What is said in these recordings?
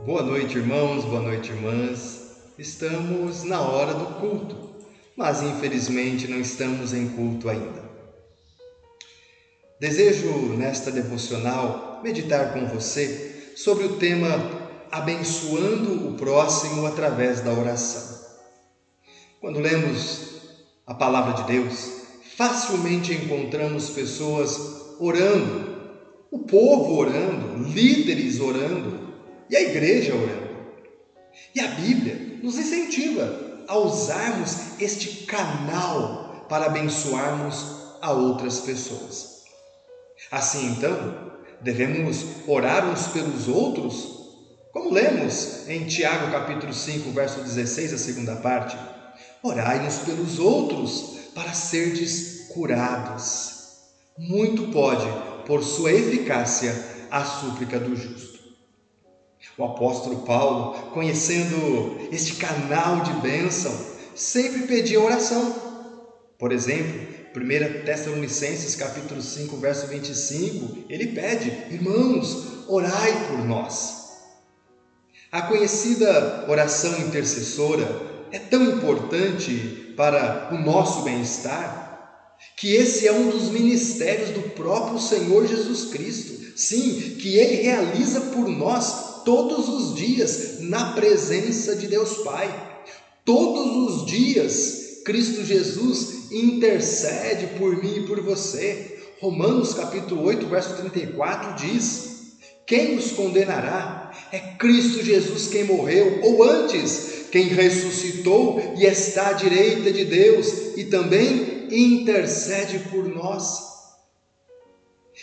Boa noite, irmãos, boa noite, irmãs. Estamos na hora do culto, mas infelizmente não estamos em culto ainda. Desejo, nesta devocional, meditar com você sobre o tema abençoando o próximo através da oração. Quando lemos a palavra de Deus, facilmente encontramos pessoas orando, o povo orando, líderes orando, e a igreja orando. E a Bíblia nos incentiva a usarmos este canal para abençoarmos a outras pessoas. Assim, então, devemos orar uns pelos outros, como lemos em Tiago capítulo 5, verso 16, a segunda parte. Orai uns pelos outros para serdes curados. Muito pode, por sua eficácia, a súplica do justo. O apóstolo Paulo, conhecendo este canal de bênção, sempre pedia oração. Por exemplo, 1 Tessalonicenses capítulo 5, verso 25, ele pede: irmãos, orai por nós. A conhecida oração intercessora é tão importante para o nosso bem-estar, que esse é um dos ministérios do próprio Senhor Jesus Cristo. Sim, que Ele realiza por nós todos os dias na presença de Deus Pai. Todos os dias Cristo Jesus intercede por mim e por você. Romanos capítulo 8, verso 34 diz: quem nos condenará? É Cristo Jesus quem morreu, ou antes, quem ressuscitou e está à direita de Deus e também intercede por nós.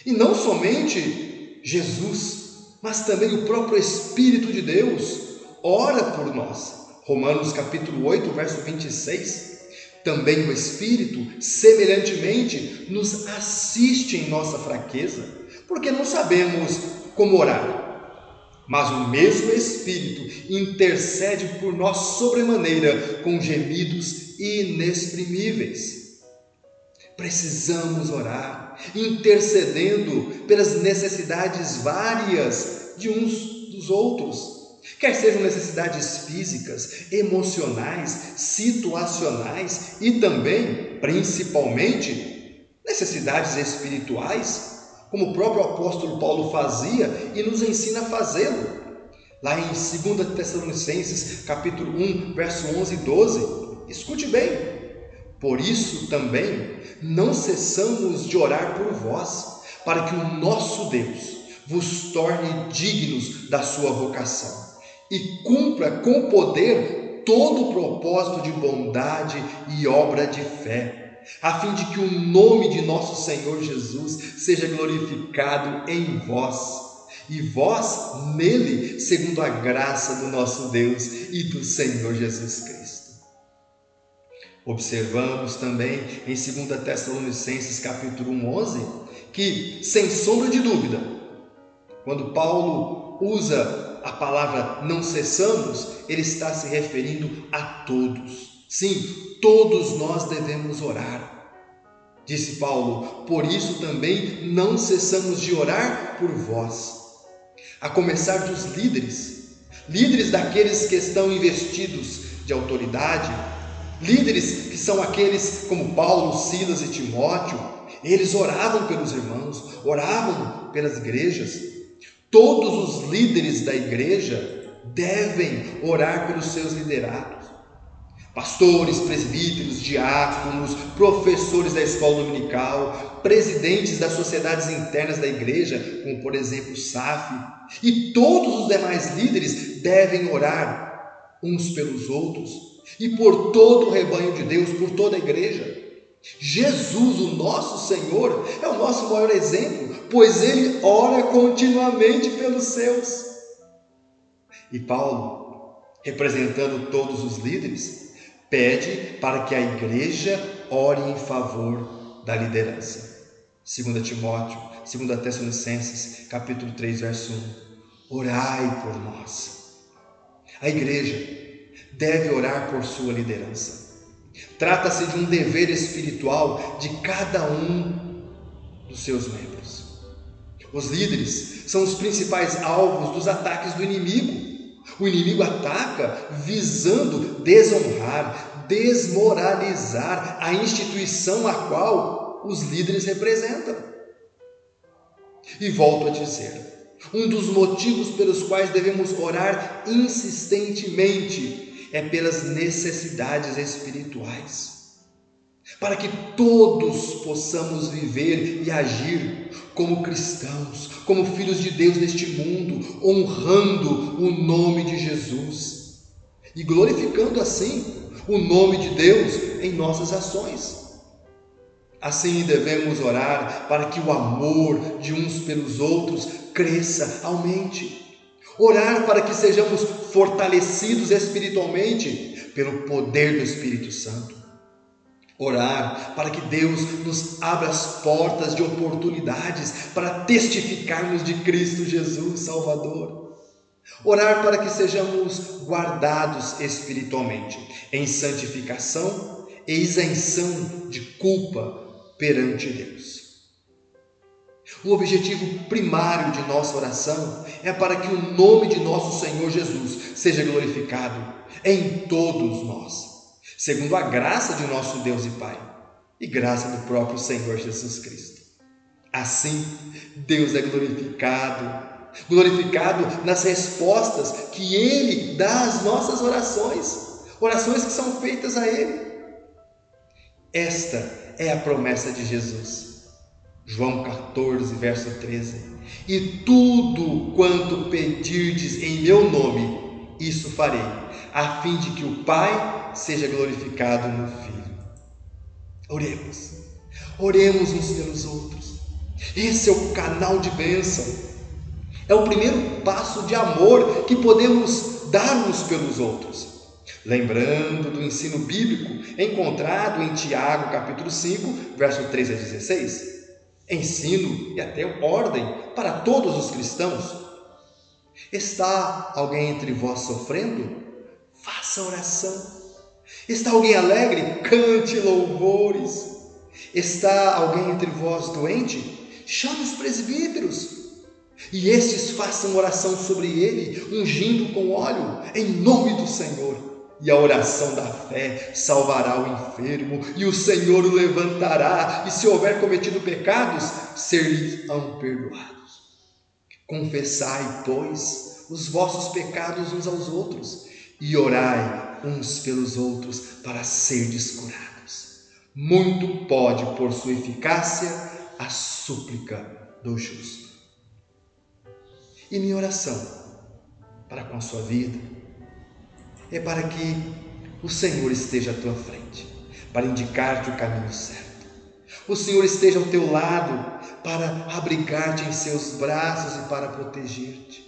E não somente Jesus, mas também o próprio Espírito de Deus ora por nós. Romanos capítulo 8, verso 26. Também o Espírito, semelhantemente, nos assiste em nossa fraqueza, porque não sabemos como orar. Mas o mesmo Espírito intercede por nós sobremaneira com gemidos inexprimíveis. Precisamos orar, intercedendo pelas necessidades várias de uns dos outros, quer sejam necessidades físicas, emocionais, situacionais e também, principalmente, necessidades espirituais, como o próprio apóstolo Paulo fazia e nos ensina a fazê-lo. Lá em 2 Tessalonicenses, capítulo 1, verso 11 e 12, escute bem: por isso também não cessamos de orar por vós, para que o nosso Deus vos torne dignos da sua vocação e cumpra com poder todo o propósito de bondade e obra de fé, a fim de que o nome de nosso Senhor Jesus seja glorificado em vós, e vós nele, segundo a graça do nosso Deus e do Senhor Jesus Cristo. Observamos também em 2 Tessalonicenses capítulo 11, que, sem sombra de dúvida, quando Paulo usa a palavra não cessamos, ele está se referindo a todos. Sim, todos nós devemos orar. Disse Paulo: por isso também não cessamos de orar por vós. A começar dos líderes daqueles que estão investidos de autoridade, líderes que são aqueles como Paulo, Silas e Timóteo. Eles oravam pelos irmãos, oravam pelas igrejas. Todos os líderes da igreja devem orar pelos seus liderados. Pastores, presbíteros, diáconos, professores da escola dominical, presidentes das sociedades internas da igreja, como por exemplo o SAF, e todos os demais líderes devem orar uns pelos outros e por todo o rebanho de Deus, por toda a igreja. Jesus, o nosso Senhor, é o nosso maior exemplo, pois ele ora continuamente pelos seus. E Paulo, representando todos os líderes, pede para que a igreja ore em favor da liderança. 2 Timóteo, 2 Tessalonicenses, capítulo 3, verso 1. Orai por nós. A igreja deve orar por sua liderança. Trata-se de um dever espiritual de cada um dos seus membros. Os líderes são os principais alvos dos ataques do inimigo. O inimigo ataca visando desonrar, desmoralizar a instituição a qual os líderes representam. E volto a dizer, um dos motivos pelos quais devemos orar insistentemente é pelas necessidades espirituais, para que todos possamos viver e agir como cristãos, como filhos de Deus neste mundo, honrando o nome de Jesus e glorificando assim o nome de Deus em nossas ações. Assim devemos orar para que o amor de uns pelos outros cresça, aumente. Orar para que sejamos fortalecidos espiritualmente pelo poder do Espírito Santo. Orar para que Deus nos abra as portas de oportunidades para testificarmos de Cristo Jesus, Salvador. Orar para que sejamos guardados espiritualmente em santificação e isenção de culpa perante Deus. O objetivo primário de nossa oração é para que o nome de nosso Senhor Jesus seja glorificado em todos nós, segundo a graça de nosso Deus e Pai e graça do próprio Senhor Jesus Cristo. Assim, Deus é glorificado nas respostas que Ele dá às nossas orações que são feitas a Ele. Esta é a promessa de Jesus. João 14, verso 13. E tudo quanto pedirdes em meu nome, isso farei, a fim de que o Pai seja glorificado no Filho. Oremos uns pelos outros. Esse é o canal de bênção. É o primeiro passo de amor que podemos dar uns pelos outros. Lembrando do ensino bíblico encontrado em Tiago, capítulo 5, verso 13 a 16. Ensino e até ordem para todos os cristãos. Está alguém entre vós sofrendo? Faça oração. Está alguém alegre? Cante louvores. Está alguém entre vós doente? Chame os presbíteros. E estes façam oração sobre ele, ungindo com óleo, em nome do Senhor. E a oração da fé salvará o enfermo, e o Senhor o levantará, e se houver cometido pecados, ser-lhe-ão perdoados. Confessai, pois, os vossos pecados uns aos outros, e orai uns pelos outros para serdes curados. Muito pode, por sua eficácia, a súplica do justo. E minha oração para com a sua vida é para que o Senhor esteja à tua frente, para indicar-te o caminho certo. O Senhor esteja ao teu lado para abrigar-te em seus braços e para proteger-te.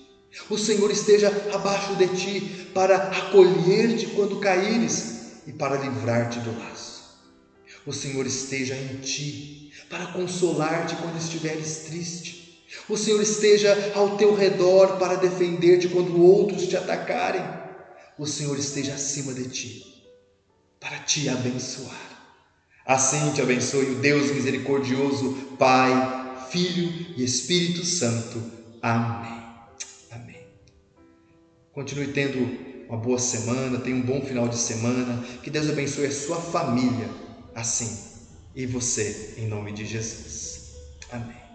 O Senhor esteja abaixo de ti para acolher-te quando caíres e para livrar-te do laço. O Senhor esteja em ti para consolar-te quando estiveres triste. O Senhor esteja ao teu redor para defender-te quando outros te atacarem. O Senhor esteja acima de ti para te abençoar. Assim te abençoe o Deus misericordioso, Pai, Filho e Espírito Santo. Amém. Amém. Continue tendo uma boa semana, tenha um bom final de semana. Que Deus abençoe a sua família assim, e você, em nome de Jesus. Amém.